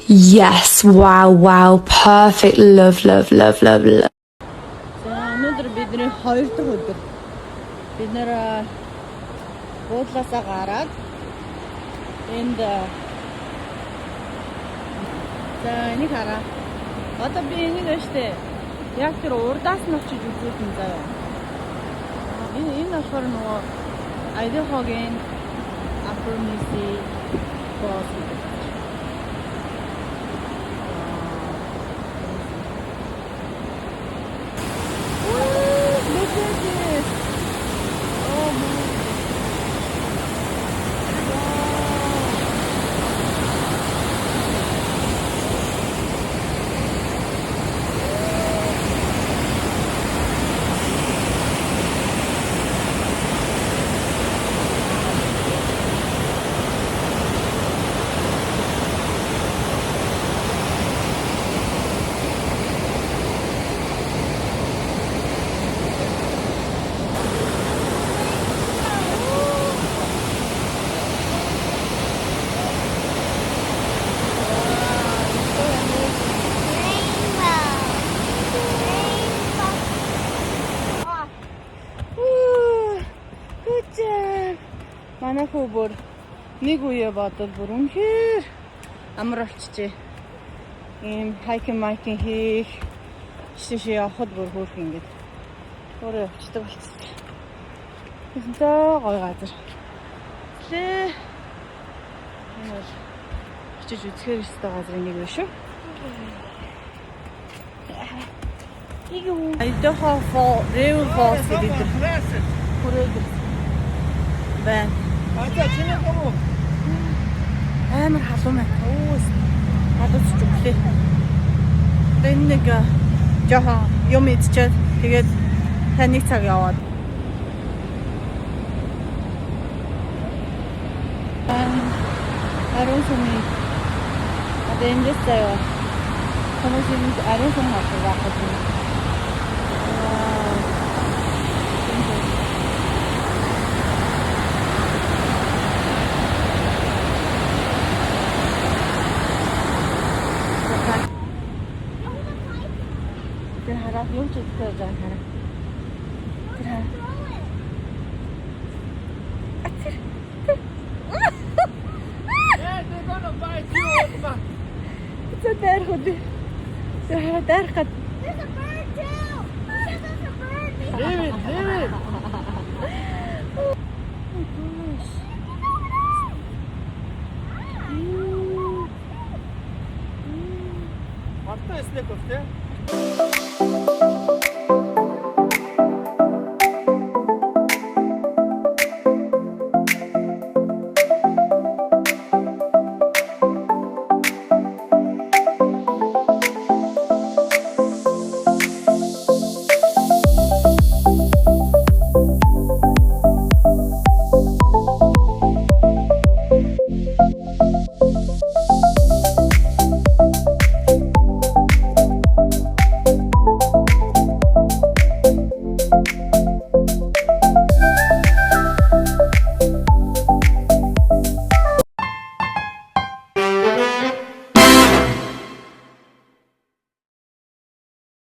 Yes, wow, perfect, love. За өнөөдөр бидний 2 дахь өдөр. Бид нэр буудлаасаа гараад энд за энийг хараа. Одоо би энийг өштэй яг тэр урдаас нь очиж үзүүлэх юм заяа. Энэ болохоор нөгөө Айдахогийн Upper Mississippi Falls. Манай хүү бүр нэг үе бодол бүр үнэхээр амар болчихжээ. Ийм хайкинг майкинг хийх шишээ явахд бүр хөөх ингэж өөрөө явчихдаг болчихсон. Тэгсэнтэй гоё газар. Лээ. Энэ бол очиж үзэхээр өстой газрын нэг биш үү? Айдахо Falls, River Falls гэдэг. Хүрээд байна. Амар халуун байна. Өөс. Хадууч чүглээ. Энэ нэг жоохон юм идчихээд тэгээд таны цаг яваад. Ариун сүмий. Одоо эндээс заяа. Хүмүүсийн ариун сүм хатуу байхад. Yung chicken dyan, harap. Tira. They're gonna bite you. It's a bear hood. There's a bear cut. There's a bird too. There's a bird. Leave it. Oh gosh. What the snake of there?